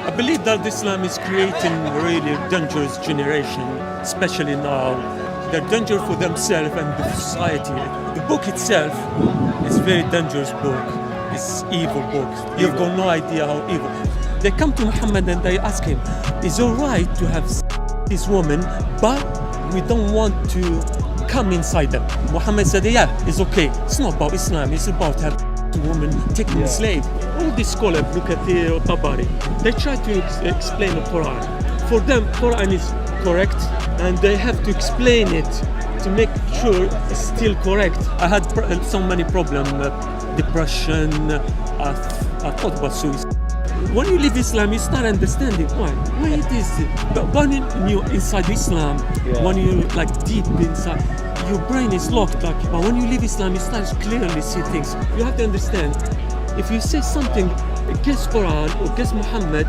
I believe that Islam is creating a really dangerous generation, especially now. They're dangerous for themselves and the society. The book itself is a very dangerous book. It's evil book. You've got no idea how evil. They come to Muhammad and they ask him, "It's all right to have this woman, but we don't want to come inside them." Muhammad said, "Yeah, it's okay. It's not about Islam. It's about having a woman taking a slave." All these scholars, look at the Tabari, they try to explain the Quran. For them, Quran is correct, and they have to explain it to make sure it's still correct. I had so many problems, depression. I thought about suicide. When you leave Islam, you start understanding why it is. But when you're inside Islam, when you like deep inside, your brain is locked. But when you leave Islam, you start to clearly see things. You have to understand. If you say something against Quran or against Muhammad,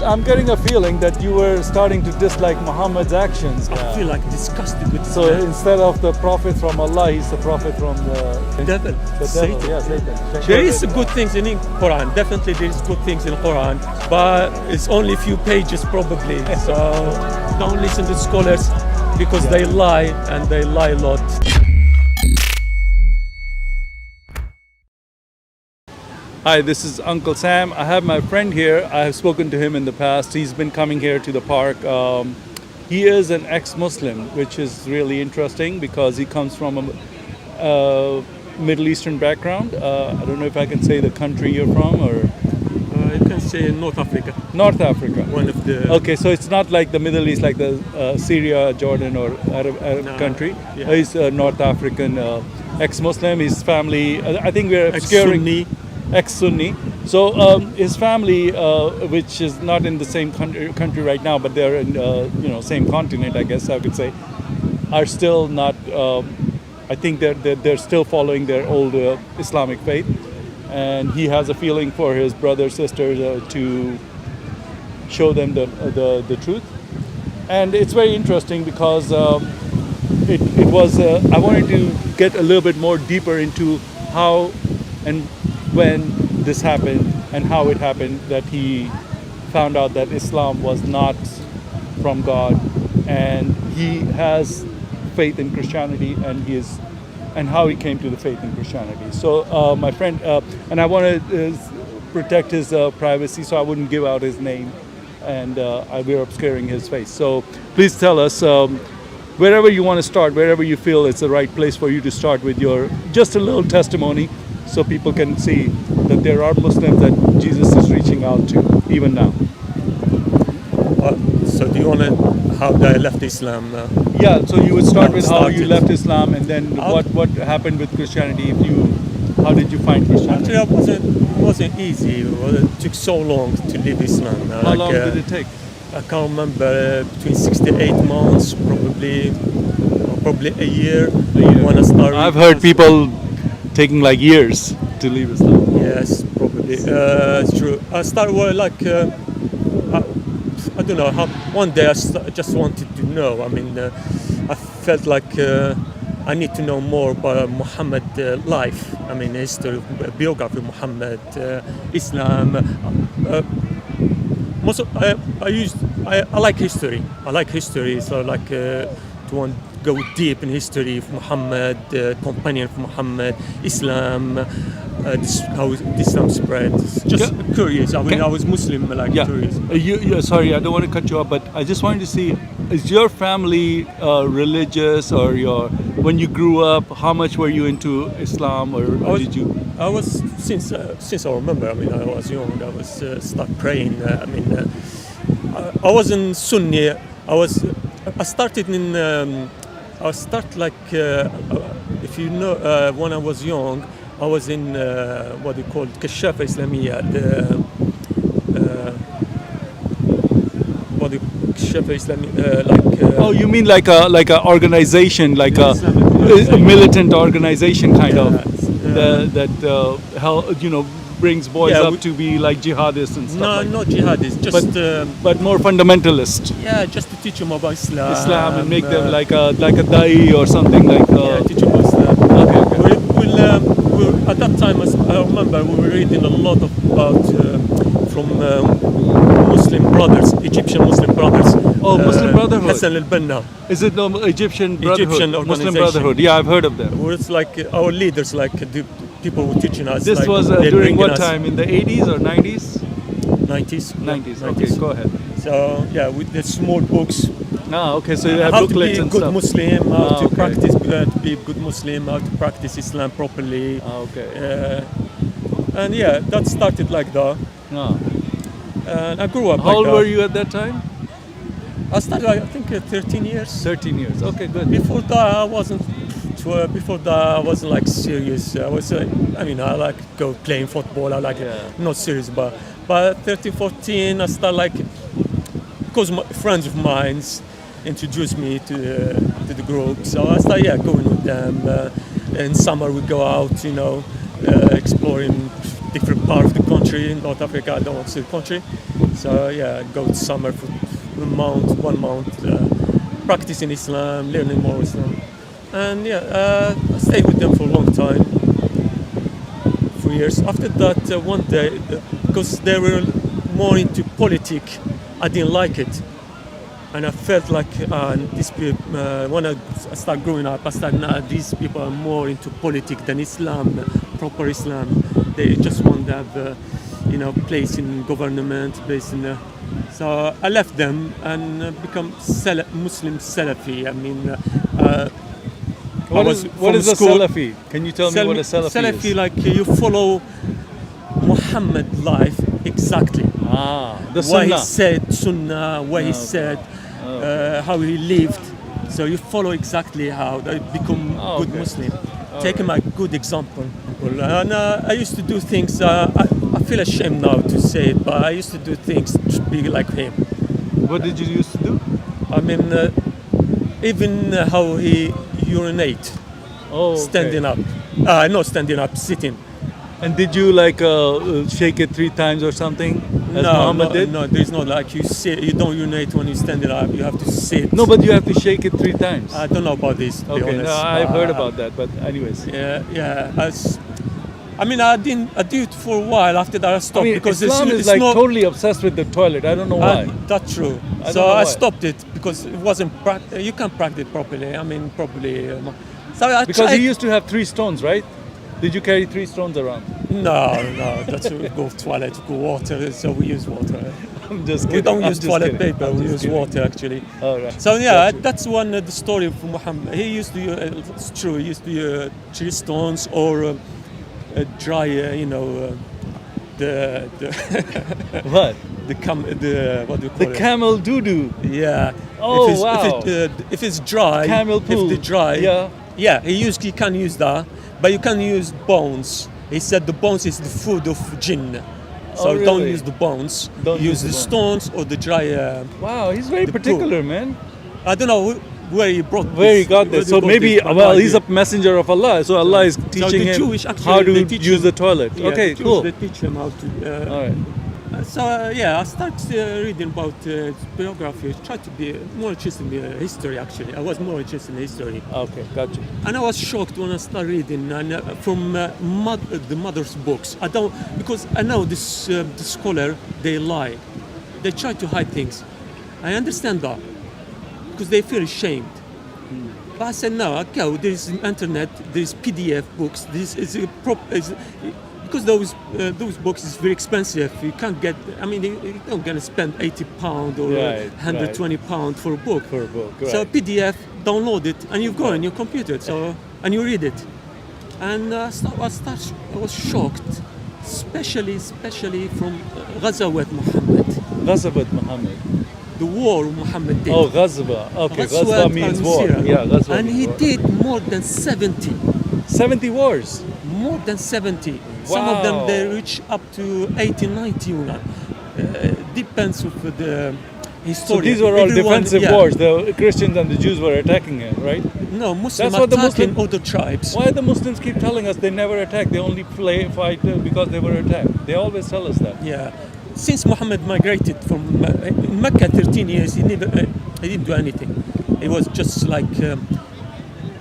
I'm getting a feeling that you were starting to dislike Muhammad's actions. I feel like disgusted with this So man. instead of the prophet from Allah, he's the prophet from the Devil, The Satan. devil, yeah, Satan. There is good things in Quran. Definitely, there is good things in Quran, but it's only a few pages probably. So don't listen to scholars because they lie and they lie a lot. Hi, this is Uncle Sam. I have my friend here. I have spoken to him in the past. He's been coming here to the park. He is an ex-Muslim, which is really interesting because he comes from a Middle Eastern background. I don't know if I can say the country you're from or... You can say North Africa. North Africa. One of the... Okay, so it's not like the Middle East, like the Syria, Jordan or Arab country. Yeah. He's a North African ex-Muslim. His family, I think we're obscuring... Ex-Sunni. So his family, which is not in the same country right now, but they're in same continent, I guess I could say, are still not. I think they're still following their old Islamic faith, and he has a feeling for his brother sisters to show them the truth. And it's very interesting because it was. I wanted to get a little bit more deeper into how and when this happened and how it happened that he found out that Islam was not from God, and he has faith in Christianity and how he came to the faith in Christianity. So my friend, and I want to protect his privacy, so I wouldn't give out his name, and we're obscuring his face. So please tell us wherever you want to start, wherever you feel it's the right place for you to start with your just a little testimony, so people can see that there are Muslims that Jesus is reaching out to even now. So do you want to how I left Islam? Yeah, so you would start with how you left Islam, and then what happened with Christianity. How did you find Christianity? Actually, it wasn't easy. It took so long to leave Islam. How long did it take? I can't remember. Between 6 to 8 months, probably a year. When I started. I've heard people taking like years to leave Islam. Yes, probably. It's true. I started I don't know how. One day I just wanted to know. I mean, I felt like I need to know more about Muhammad life. I mean, history, biography of Muhammad, Islam. I like history. I like history. So like to want go deep in history of Muhammad, companion of Muhammad, Islam, how Islam spread. Just curious. I mean, I was Muslim, curious. Sorry, I don't want to cut you off, but I just wanted to see: is your family religious, or when you grew up, how much were you into Islam, or did you? I was since I remember. I mean, I was young. I was start praying. I was in Sunni. I started in. I start like if you know when I was young, I was in what they call Kashaf Islamiyya. Oh, you mean like a organization, like a militant organization kind of that brings boys up to be like jihadists and stuff. No, not jihadists, just but more fundamentalist. Yeah, just to teach them about Islam. And make them like a da'i or something like. Yeah, teach them about Islam. Okay. At that time, I remember we were reading a lot about from Muslim brothers, Egyptian Muslim brothers. Oh, Muslim Brotherhood. Hassan al-Banna. Is it Egyptian Brotherhood? Egyptian Muslim organization. Brotherhood. Yeah, I've heard of them. Who is like our leaders, like the people who are teaching us. This like, was they're during bringing what us time? In the 80s or 90s? 90s. 90s. 90s. Okay, go ahead. So yeah, with the small books. Ah, okay. So you have How to be booklets a and good stuff. Muslim, how to okay. practice, to be a good Muslim, how to practice Islam properly. Okay. And yeah, that started like that. Ah. And I grew up How like old that. were you at that time? I started, I think, 13 years. 13 years. Okay, good. Before that, I wasn't. Before that, I wasn't like serious. I was. I mean, I like go playing football. I like not serious, but 13, 14, I started like because friends of mine introduced me to the group. So I started going with them. In summer we go out, exploring different part of the country. In North Africa, I don't want to say the country. So go to summer for 1 month, practicing Islam, learning more Islam. And I stayed with them for a long time, 4 years. After that, one day, because they were more into politics, I didn't like it. And I felt like these people, when I started growing up, I started, these people are more into politics than Islam, proper Islam. They just want to have, place in government, place in. So I left them and become Muslim Salafi. I mean, what is a Salafi? Can you tell me what a Salafi is? Like you follow Muhammad life exactly. The Why he Sunnah. said Sunnah, what he said, how he lived. So you follow exactly how they become good Muslim. Take him a good example. And I used to do things, I feel ashamed now to say it, but I used to do things to be like him. What did you used to do? I mean, even how he urinate, standing up. Not standing up, sitting. And did you shake it 3 times or something? As Muhammad did? No, there's not like you sit. You don't urinate when you're standing up. You have to sit. No, but you have to shake it 3 times. I don't know about this. To be Okay, honest. no, I've heard about that, but anyways. Yeah. I mean, I did it for a while. After that, I stopped because Islam is like totally obsessed with the toilet. I don't know why. That's true. So I stopped it because it wasn't. You can't practice it properly. I mean, properly. Because you used to have 3 stones, right? Did you carry 3 stones around? No. That's go to toilet, go water. So we use water. I'm just kidding. We don't use toilet paper. We use water actually. All right. So that's one the story of Muhammad. He used to. It's true. He used to use 3 stones or dry. The what? What do you call it? The camel doo-doo. Yeah. Oh, wow. If it's dry. Camel poo. If it's dry. Yeah. Yeah. He can use that, but you can use bones. He said the bones is the food of jinn. So really? don't use the bones. Don't use the stones or the dry. Wow, he's very particular, man. I don't know where he brought. Where he got this. So maybe, he's a messenger of Allah. So Allah is teaching him how to use the toilet. Yeah, okay, the cool. They teach him how to. All right. So I started reading about biography. Tried to be more interested in history. Actually, I was more interested in history. Okay, gotcha. And I was shocked when I started reading from the mother's books. I don't because I know this the scholar they lie, they try to hide things. I understand that because they feel ashamed. But I said no. Okay, there is internet, there is PDF books. This is because those books is very expensive. You can't get. I mean, you don't gonna spend £80 or £120 for a book. Right. So PDF, download it, and you've got it on your computer. So and you read it. And I was shocked, especially from Ghazawat Muhammad. Ghazawat Muhammad. The war Muhammad did. Oh, Ghazwa. Okay, Ghazwa means war. Yeah, Ghazwa. And he did more than 70. 70 wars. More than 70. Wow. Some of them they reach up to 80, 90. Depends of the historian. So these were all defensive wars. The Christians and the Jews were attacking him, right? No, Muslims That's what the attacking other tribes. Why the Muslims keep telling us they never attack? They only fight because they were attacked. They always tell us that. Yeah. Since Muhammad migrated from Mecca 13 years, he didn't do anything. It was just like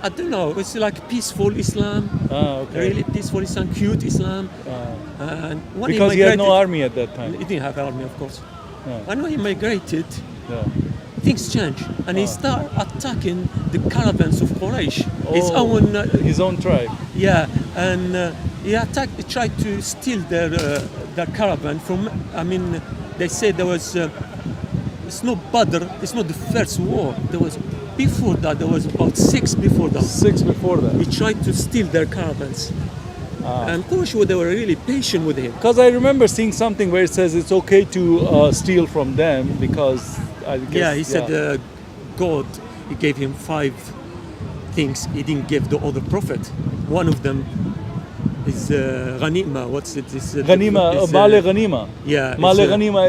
I don't know. It's like peaceful Islam. Okay. Really peaceful Islam, cute Islam. And when because he had no migrated, army at that time. He didn't have army, of course. And when he migrated, Yeah. things changed, and he started attacking the caravans of Quraysh. His Oh, own, his own tribe. yeah, and he attacked. He tried to steal their caravan from. I mean, they said there was. It's not Badr. It's not the first war. There was before that. There was about 6 before that. 6 before that. He tried to steal their caravans, and Quraysh, they were really patient with him. Because I remember seeing something where it says it's okay to steal from them because I guess, Yeah, he said God, he gave him 5 things he didn't give the other prophet. One of them is ghanima. What's it? This, Ghanima, is, Male Ghanima. Yeah, Male it's, Ghanima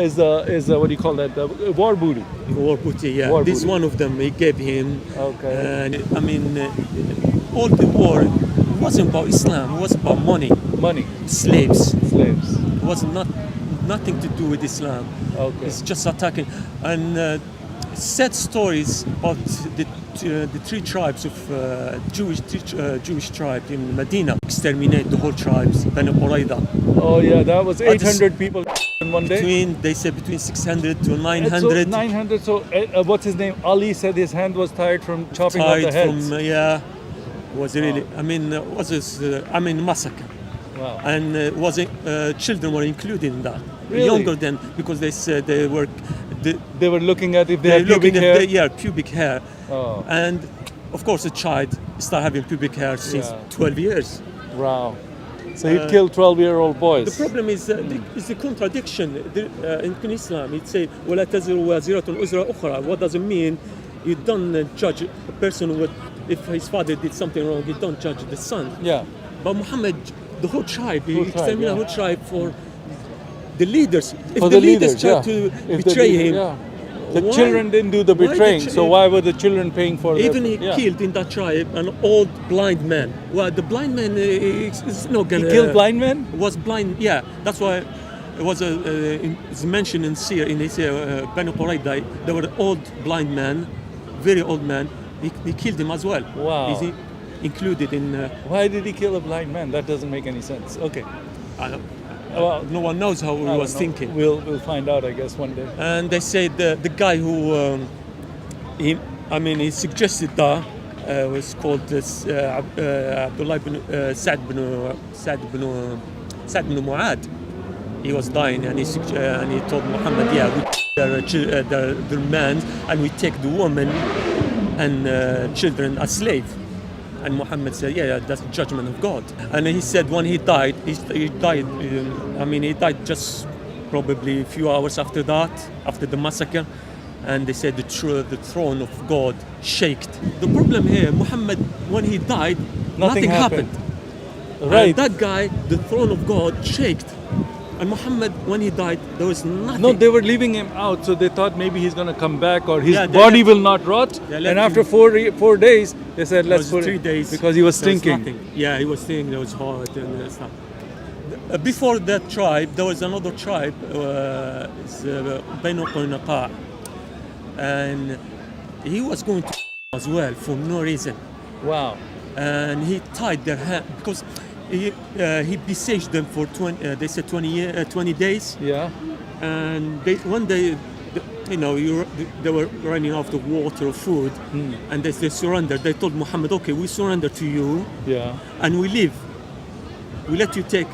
is what do you call that? War booty. war booty. Yeah, War this booty. one of them he gave him. Okay. And I mean, all the war wasn't about Islam. It was about money, Money, slaves. slaves. It was nothing to do with Islam. Okay. It's just attacking. And sad stories about the 3 tribes of Jewish tribe in Medina. Exterminate the whole tribes, Bani Qurayza. Oh yeah, that was I just- 800 people in one day. They say between 600 to And 900. So 900. So what's his name? Ali said his hand was tired from chopping off the Tied heads. from was really. I mean, was this? Massacre. Wow. And children were included in that. Really? Younger than, because they said they were. They were looking at if they They're had pubic looking hair. at pubic hair. Oh. And of course, a child started having pubic hair since Yeah. 12 years. Wow. So he'd killed 12-year-old boys. The problem is the contradiction in Islam. It says, وَلَا تَزِرُ وَازِرَةٌ وِزْرَ أُخْرَى. What does it mean? You don't judge a person with, if his father did something wrong, you don't judge the son. Yeah. But Muhammad, the whole tribe, he Whole tribe, exterminated yeah. the whole tribe for the leaders. If For the the leaders leaders, tried yeah. to If the betray leader- him, yeah. The why- children didn't do the why the betraying, chi- so why were the children paying for even he yeah. killed in that tribe an old blind man. Well, the blind man is not He gonna. killed blind men? Was blind, yeah. That's why it was it's mentioned in Sir in his Bani Qurayza. There were old blind man, very old man. He killed him as well. Wow. Is he included in? Why did he kill a blind man? That doesn't make any sense. Okay. I don't, Well, no one knows how he I was don't know. thinking. We'll find out, I guess, one day. And they say the guy who he suggested that was called Abdullah ibn Sa'd ibn Mu'ad. He was dying, and he told Muhammad, yeah, we their men, and we take the woman and children as slave. And Muhammad said, yeah, that's the judgment of God. And he said when he died, he died just probably a few hours after that, after the massacre. And they said the throne of God shaked. The problem here, Muhammad, when he died, nothing happened. Right. And that guy, the throne of God shaked. And Muhammad, when he died, there was nothing. No, they were leaving him out, so they thought maybe he's going to come back or his Yeah, they body left- will not rot. They left And after him. 4 days, they said, It let's was put 3 it days because he was there stinking. nothing. Yeah, he was stinking. There was hot and stuff. Before that tribe, there was another tribe. It's Banu Qaynuqa, and he was going to as well for no reason. Wow. And he tied their hand because he besieged them for 20. They said 20 days. Yeah. And one day, they were running out of water or food, and they surrendered. They told Muhammad, okay, we surrender to you, Yeah. and we leave. We let you take.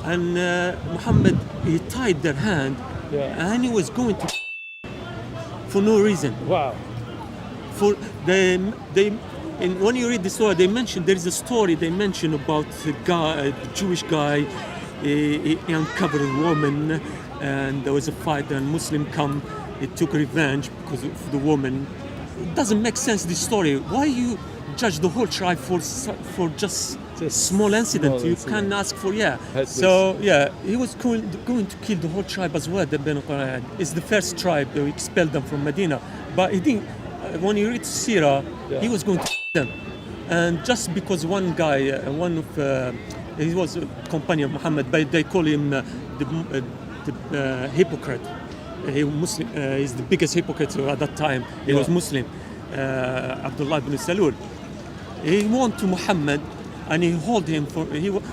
And Muhammad, he tied their hand, Yeah. and he was going to for no reason. Wow. For and when you read the story, they mention there is a story they mention about a Jewish guy. He uncovered a woman, and there was a fight. And Muslim come, he took revenge because of the woman. It doesn't make sense. This story. Why you judge the whole tribe for just small incident? small You incident. can ask for Helpless. So he was going to kill the whole tribe as well. The Banu Qurayza. It's the first tribe that expelled them from Medina, but he didn't. When you read Sirah, he was going to them, and just because one guy, he was a companion of Muhammad, but they call him the hypocrite. Muslim. He's the biggest hypocrite at that time. He was Muslim, Abdullah ibn Salul. He went to Muhammad and he held him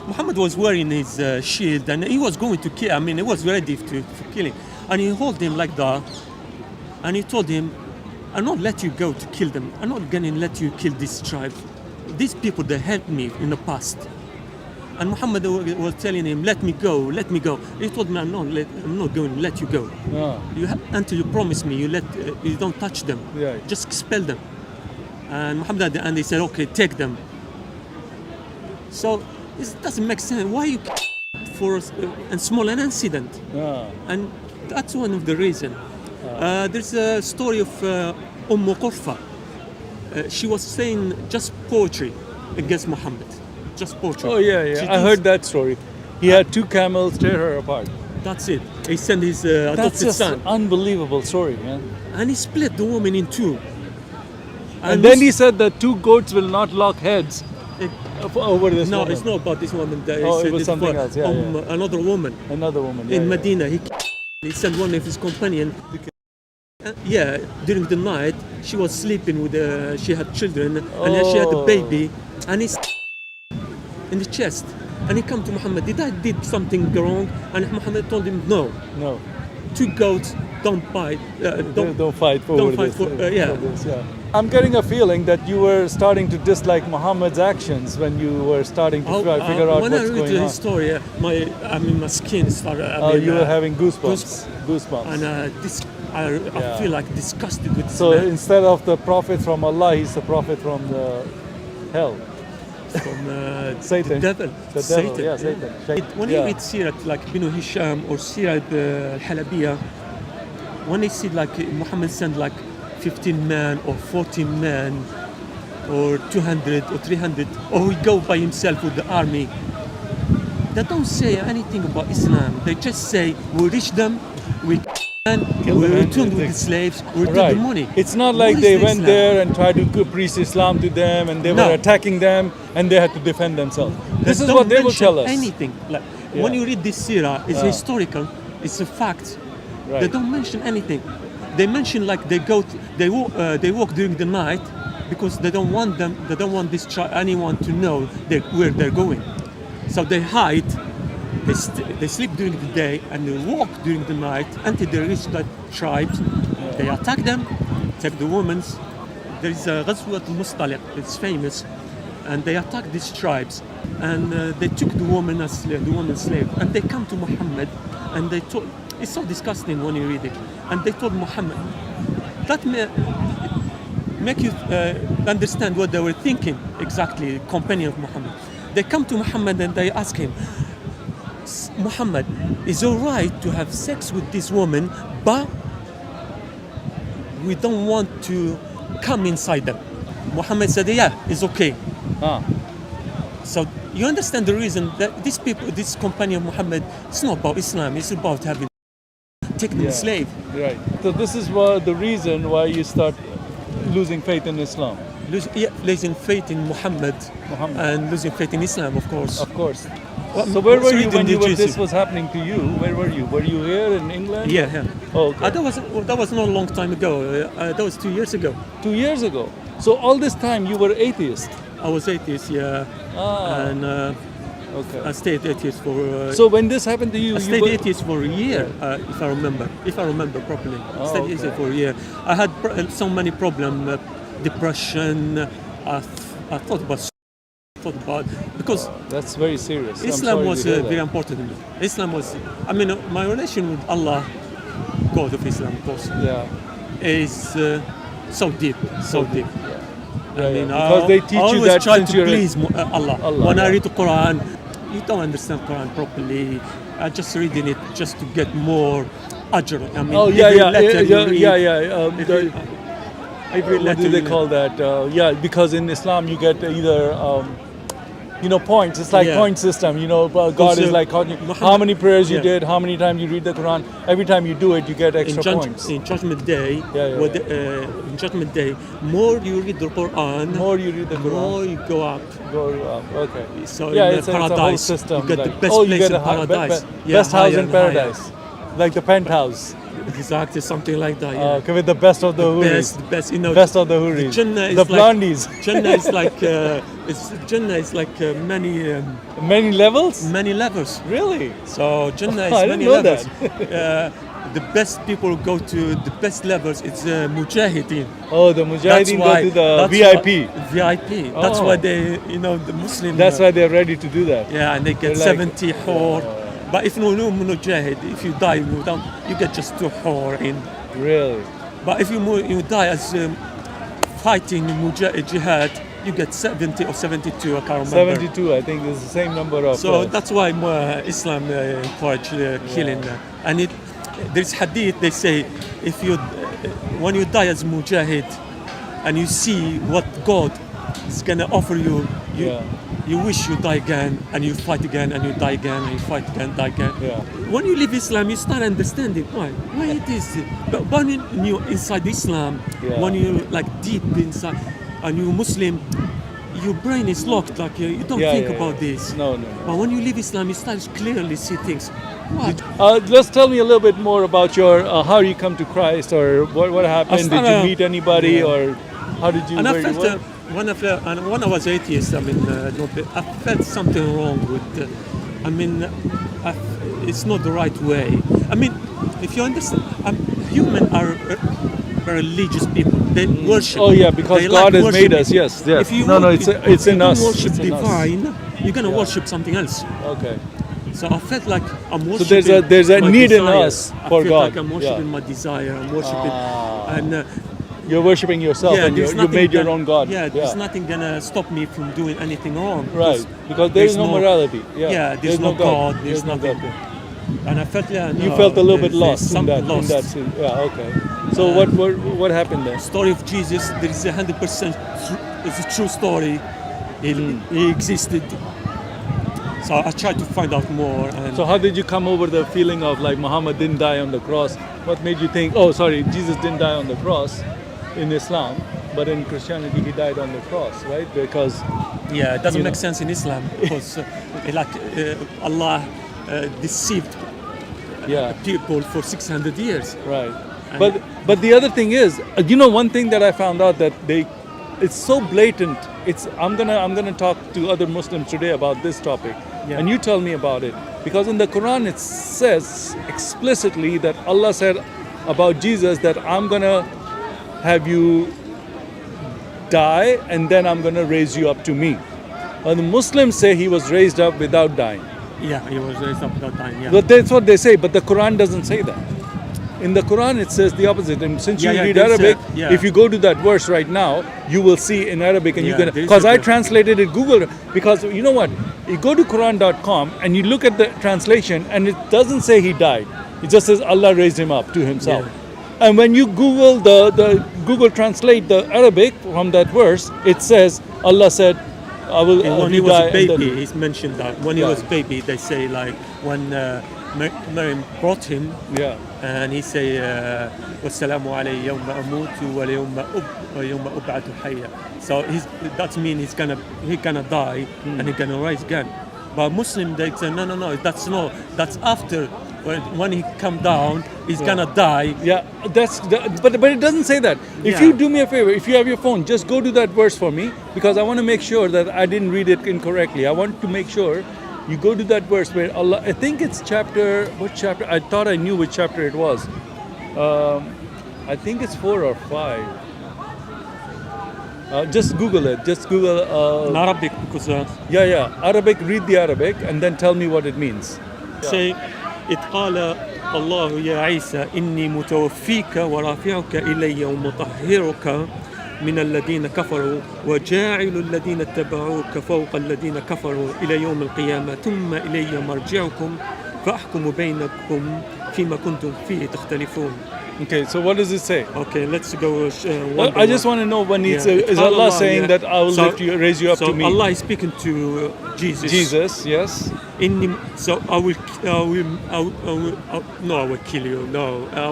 Muhammad was wearing his shield and he was going to kill. He was ready for killing. And he held him like that, and he told him, "I'll not let you go to kill them. I'm not gonna let you kill this tribe. These people, they helped me in the past." And Muhammad was telling him, "Let me go, let me go." He told me, I'm not going to let you go. Until you promise me, you don't touch them. Yeah. Just expel them." And Muhammad at the end, he said, "Okay, take them." So it doesn't make sense. Why you for a small incident? And that's one of the reasons. There's a story of Qurfa. She was saying just poetry against Muhammad. Just poetry. Oh yeah. I heard that story. He had 2 camels tear her apart. That's it. He sent his That's adopted just son. an unbelievable story, man. And he split the woman in 2. And then he said that 2 goats will not lock heads over this No, woman. it's not about this woman. It was something else. Another woman. Another woman. In Medina. He sent one of his companion. During the night, she was sleeping with, she had children, and she had a baby, and he's in the chest. And he come to Muhammad, did something wrong? And Muhammad told him, no. 2 goats, don't fight. Don't fight for this. I'm getting a feeling that you were starting to dislike Muhammad's actions when you were starting to figure out what's going on. When I read his story, my skin started. You were having goosebumps. And I feel like disgusted with this So man. instead of the prophet from Allah, he's the prophet from the hell. From Satan. The devil. The devil, Satan. When you read Sirah like Ibn Hisham or Sirah al-Halabiyah, when they see like Muhammad sent like 15 men or 14 men or 200 or 300, or he go by himself with the army, they don't say anything about Islam. They just say, we reach them, we returned with the slaves, we return the money. It's not like they went there and tried to preach Islam to them and they were attacking them and they had to defend themselves. This is what they will tell us. Anything. Like, when you read this Sirah, it's historical, it's a fact. They don't mention anything. They mention like they walk during the night because they don't want anyone to know where they're going. So they hide. They sleep during the day and they walk during the night until they reach that tribes. They attack them, take the women. There is a Ghazwat al-Mustaliq, it's famous, and they attack these tribes. And they took the woman as slave, and they come to Muhammad and they told. It's so disgusting when you read it. And they told Muhammad. That make you understand what they were thinking exactly, companion of Muhammad. They come to Muhammad and they ask him, Muhammad, is it alright to have sex with this woman, but we don't want to come inside them? Muhammad said, yeah, it's okay. So you understand the reason that these people, this companion of Muhammad, it's not about Islam, it's about having taken a slave. Right. So this is the reason why you start losing faith in Islam. Losing faith in Muhammad and losing faith in Islam, of course. Of course. So where were you when this was happening to you? Where were you? Were you here in England? Yeah. Oh, okay. That was not a long time ago. That was 2 years ago. 2 years ago. So all this time you were atheist. I was atheist, yeah. And I stayed atheist for. So when this happened to you, I stayed atheist for a year, if I remember properly. I stayed atheist for a year. I had so many problems, depression. I thought about because that's very serious. Islam was very important to me. Islam was, my relation with Allah, God of Islam, of course, is so deep. Because they teach you that try to please Allah. When I read the Quran, you don't understand Quran properly. I just reading it just to get more ajr. What do they call that? Because in Islam you get either points. It's like point system. God is like how many prayers you did, how many times you read the Quran. Every time you do it, you get extra points. In Judgment Day, in Judgment Day, more you read the Quran, more you go up. Okay. So it's paradise, a whole system. you get the best place in paradise. Best house in paradise, like the penthouse. Exactly, something like that. Okay, with the best of the huris. Best of the huris. The blondies. Jannah is like Jannah is like many levels. Many levels. Really? So Jannah is I many didn't know levels. the best people go to the best levels. It's mujahideen. Oh, the Mujahideen go to the that's VIP. VIP. That's Oh. why they, the Muslim. That's why they're ready to do that. Yeah, and they get They're like- 70 hor. But if no mujahid, if you die, you get just 2 hor in. Really? But if you die as fighting jihad, you get 70 or 72. I can't remember. 72, I think, is the same number of. So that's why Islam encourage killing. And there's hadith. They say if when you die as mujahid, and you see what God is gonna offer you, you wish you die again, and you fight again, and you die again, and you fight again, die again. Yeah. When you leave Islam, you start understanding why it is. But when you inside Islam, when you like deep inside, and you're Muslim, your brain is locked. Like you don't think about this. No. But when you leave Islam, you start to clearly see things. What? Just tell me a little bit more about your how you come to Christ, or what happened. Did you meet anybody, or how did you? And I where you felt were? when I was atheist, I felt something wrong with. It's not the right way. I mean, if you understand, human are religious people. They worship. Oh yeah, because They God has worshiping. made us. Yes. If you It's in us. Worship It's in us. divine, you're gonna worship something else. Okay. So I felt like I'm So worshiping. there's a my need in desire. us I for feel God. like I'm worshiping my desire. I'm worshiping, and You're worshiping yourself, and there's you nothing made your gonna- own God. Yeah, there's nothing gonna stop me from doing anything wrong. Right, because there is no morality. Yeah, there's no God. There's nothing. God. And I felt, You felt a little bit lost in something that. lost. In that scene. Yeah, okay. So what happened then? Story of Jesus. There is 100%. It's a true story. He existed. So I tried to find out more. And So how did you come over the feeling of like Muhammad didn't die on the cross? What made you think, oh sorry, Jesus didn't die on the cross in Islam, but in Christianity he died on the cross, right? Because it doesn't make sense in Islam because Allah deceived people for 600 years. Right. But the other thing is, one thing that I found out that it's so blatant. I'm gonna talk to other Muslims today about this topic, and you tell me about it, because in the Quran it says explicitly that Allah said about Jesus that I'm gonna have you die and then I'm gonna raise you up to me. And the Muslims say he was raised up without dying. Yeah, he was raised up without dying. Yeah. But that's what they say, but the Quran doesn't say that. In the Quran it says the opposite. And since you read Arabic, if you go to that verse right now, you will see in Arabic, and you can, because I translated it Google, because you know what, you go to Quran.com and you look at the translation and it doesn't say he died. It just says Allah raised him up to himself. And when you Google the Google translate the Arabic from that verse, it says Allah said, I will when he was a baby, he's mentioned that when he was a baby, they say like when Maryam brought him, and he say والسلام علي يوم أموت ويوم أبعث حيا. So that means he's gonna die and he's gonna rise again. But Muslim they say no, that's after when he come down he's gonna die. Yeah, but it doesn't say that. If you do me a favor, if you have your phone, just go to that verse for me, because I want to make sure that I didn't read it incorrectly. I want to make sure you go to that verse where Allah, I think it's what chapter? I thought I knew which chapter it was. I think it's 4 or 5. Just Google it. Just Google. In Arabic, because Arabic. Read the Arabic and then tell me what it means. Say, إذ قال الله يا عيسى إني متوفيك ورافعك إلي ومطهرك من الذين كفروا وجاعل الذين اتبعوك فوق الذين كفروا إلى يوم القيامة ثم إلي مرجعكم فأحكم بينكم فيما كنتم فيه تختلفون. Okay, so what does it say? Okay, let's go. I just want to know when is Allah saying that I will raise you up to me? So Allah is speaking to Jesus. Jesus, yes. So I will kill you. No, I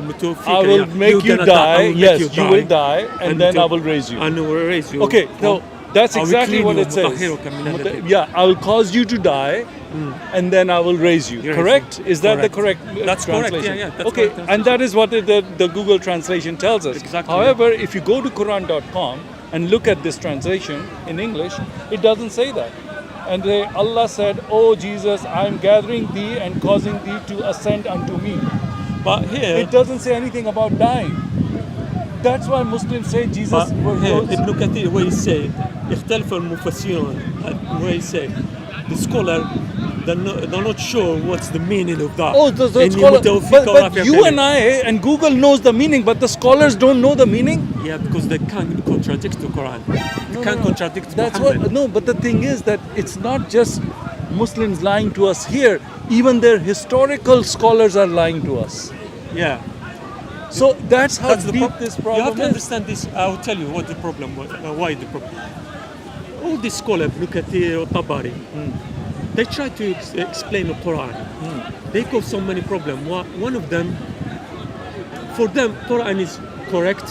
will make you die. Yes, you will die, and then I will raise you. And I will raise you. Okay, so that's exactly what it says. Yeah, I will cause you to die, and then I will raise you. Correct? Is that the correct That's translation? Correct. That's okay, correct. and that is what the Google translation tells us. Exactly. However, if you go to Quran.com and look at this translation in English, it doesn't say that. And Allah said, "Oh Jesus, I am gathering thee and causing thee to ascend unto me." But here, it doesn't say anything about dying. That's why Muslims say Jesus but here, rose. Ibn Kathir, where he say, اختلف المفسرون, where he say, the scholar, they're not sure what's the meaning of that. Oh, the إني scholar, متوفيك but ورافعك you إليك. and I and Google knows the meaning, but the scholars don't know the meaning. Yeah, because they can't contradict the Quran. They can't contradict That's Muhammad. what. No, but the thing is that it's not just Muslims lying to us here. Even their historical scholars are lying to us. Yeah. So that's how That's the deep this problem You have to is. understand this. I'll tell you what the problem was, why the problem. All these scholars, Ibn Kathir or Tabari, they try to explain the Quran. They cause so many problems. One of them, for them, Quran is correct,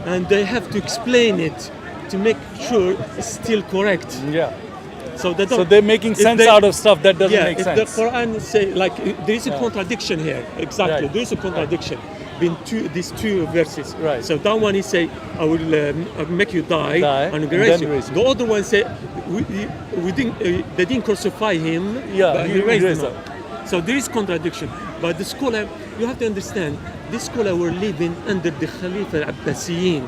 and they have to explain it to make sure it's still correct. Yeah. So they don't. So they're making if sense they- out of stuff that doesn't make if sense. the Quran say like there is a contradiction here. Exactly, Right. there is a contradiction between these two verses. Right. So that one he say, "I will make you die, and and raise then you." raise you. The other one say, "We didn't. They didn't crucify him. Yeah, but he he raised raised him." up." So there is contradiction. But the scholar, you have to understand, this scholar were living under the Khalifa Abbasiyin,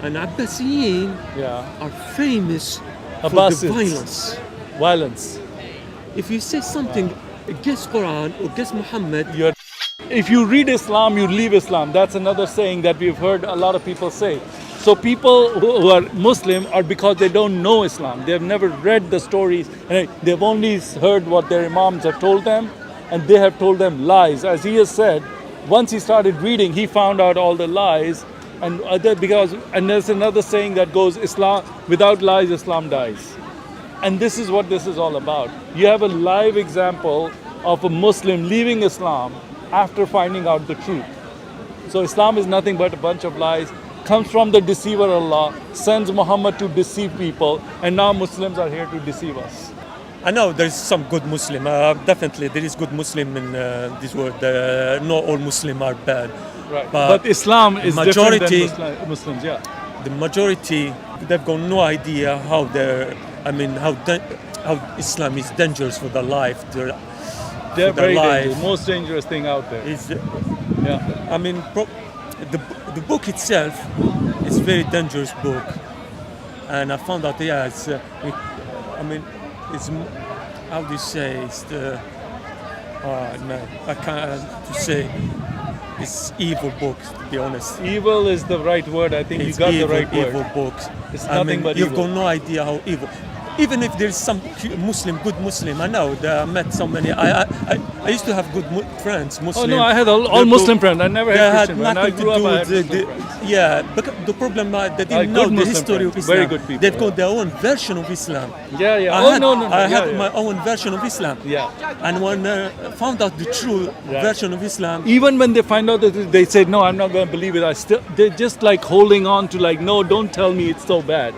and Abbasiyin Yeah. are famous for the Abbasids. violence. Violence. If you say something against Quran or against Muhammad, If you read Islam, you leave Islam. That's another saying that we've heard a lot of people say. So people who are Muslim are because they don't know Islam. They've never read the stories, and they've only heard what their imams have told them, and they have told them lies. As he has said, once he started reading, he found out all the lies, and there's another saying that goes, Islam without lies, Islam dies. And this is what this is all about. You have a live example of a Muslim leaving Islam after finding out the truth. So Islam is nothing but a bunch of lies, comes from the deceiver Allah, sends Muhammad to deceive people, and now Muslims are here to deceive us. I know there's some good Muslim. Definitely, there is good Muslim in this world. Not all Muslims are bad. Right. But But Islam is majority- different than Muslims, yeah. The majority, they've got no idea how how Islam is dangerous for their life. They're their very life. dangerous, most dangerous thing out there. Yeah. I mean, the book itself is a very dangerous book, and I found out, yeah, it's how do you say, it's the, no, I can't to say, it's evil book, to be honest. Evil is the right word. I think It's you got evil, the right word. evil book. It's I nothing mean, but you've evil. got no idea how evil. Even if there's some good Muslim, I know that I met so many. I used to have good friends, Oh Muslim. no, I had all They Muslim go- friends. I never They had had Christian friends. When I nothing to grew do up, I with had Muslim friends. yeah. But the problem they didn't good know the Muslim history of friends, Islam. very good people, They've got yeah. their own version of Islam. Yeah, yeah. I Oh, had, no, no, no. I Yeah, had yeah. my own version of Islam. Yeah. And when found out the true Right. version of Islam, Even when they find out that they say, no, I'm not going to believe it, they're just like holding on to like, no, don't tell me it's so bad.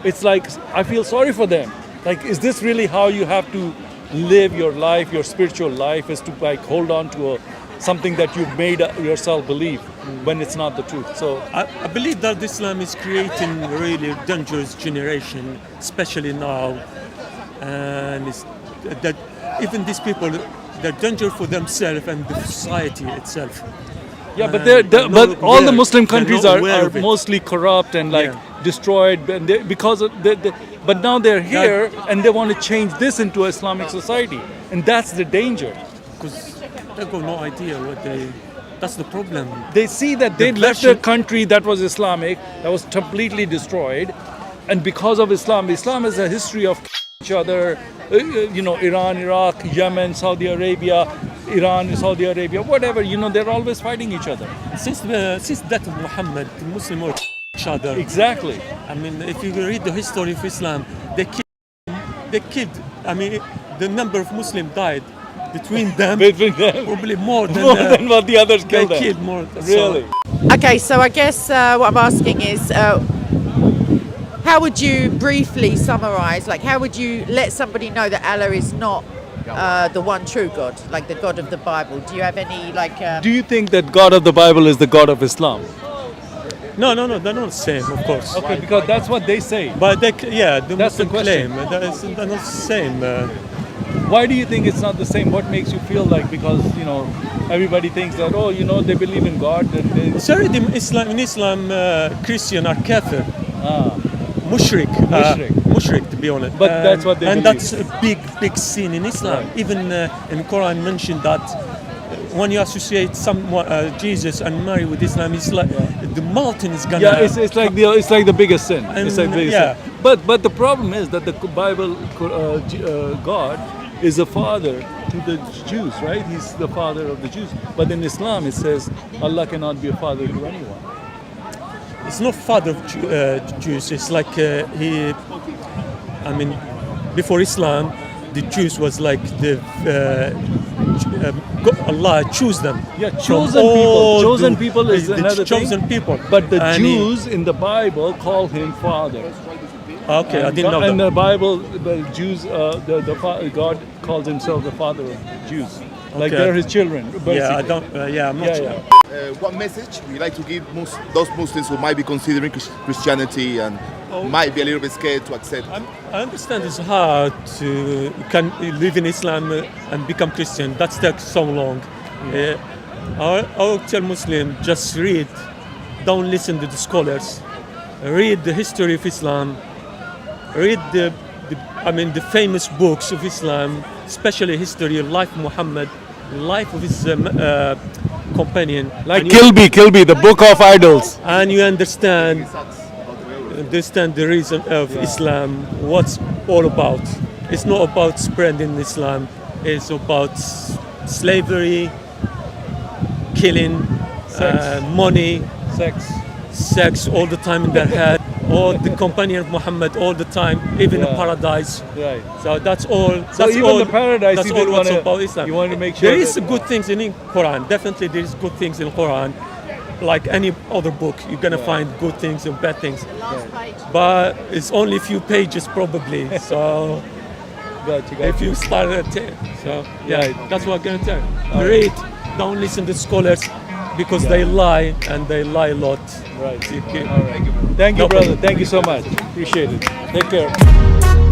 It's like, I feel sorry for them. Like, is this really how you have to live your life, your spiritual life, is to like hold on to something that you've made yourself believe when it's not the truth? So I believe that Islam is creating a really dangerous generation, especially now, and it's that even these people, they're dangerous for themselves and the society itself. yeah, but they're but not all the aware- Muslim they're countries not are aware of it. mostly corrupt and like Yeah. destroyed, and because of but now they're here and they want to change this into Islamic society, and that's the danger. Because they've got no idea what they. That's the problem. They see that they The left a version- country that was Islamic, that was completely destroyed, and because of Islam has a history of each other. Iran, Iraq, Yemen, Saudi Arabia, Iran, Saudi Arabia, whatever. They're always fighting each other. Since that of Muhammad, the Muslims were each other. Exactly. I mean, if you read the history of Islam, they killed. I mean, the number of Muslims died between them, Between them. probably more than, More than what the others they killed them. killed more. Really? Okay, so I guess what I'm asking is, how would you briefly summarize, like how would you let somebody know that Allah is not the one true God, like the God of the Bible? Do you have any Do you think that God of the Bible is the God of Islam? No, they're not the same, of course. Okay, because that's what they say. But the That's the Muslim question. claim they're not the same. Why do you think it's not the same? What makes you feel like, because everybody thinks that, oh, they believe in God and they, Sorry, in Islam, Christian are kafir, mushrik, to be honest. But that's what they and believe. that's a big sin in Islam. Right. Even in Quran mentioned that when you associate Jesus and Mary with Islam, it's like the mountain is gonna. yeah, it's like the biggest sin. It's like the biggest yeah. sin. But the problem is that the Bible, God is a father to the Jews, right? He's the father of the Jews. But in Islam, it says Allah cannot be a father to anyone. It's not father of Jews. It's like before Islam, the Jews was like Allah choose them. Yeah, from chosen all people. Chosen the- people is the another chosen thing. people. But the And Jews in the Bible call him father. Okay, I didn't know And that. the Bible, the Jews, God calls himself the father of the Jews. Like Okay. they're his children. Basically. Yeah, I don't. I'm not Yeah, sure. yeah. What message would you like to give those Muslims who might be considering Christianity and might be a little bit scared to accept? I understand it's hard to can live in Islam and become Christian. That takes so long. I would tell Muslim, just read, don't listen to the scholars. Read the history of Islam. Read the famous books of Islam, especially history of life of Muhammad, life of his companion. Like And you- Kilby, the book of idols. and you understand the reason of Islam, what's all about. It's not about spreading Islam. It's about slavery, killing, money, sex all the time in their head. All the companion of Muhammad all the time, even in Yeah. paradise. Right. So that's all. So That's even all, the paradise, That's you all didn't what's wanna- about Islam. you wanted to make sure there is that- good things in Quran. Definitely, there is good things in Quran. Like any other book, you're gonna find good things and bad things. But it's only a few pages probably. So Gotcha. if you start at 10, so yeah, Right. that's what I'm gonna tell you. Read, don't listen to scholars because they lie and they lie a lot. Right. You can- All right. Thank you, No brother. problem. Thank you so much. Appreciate it. Take care.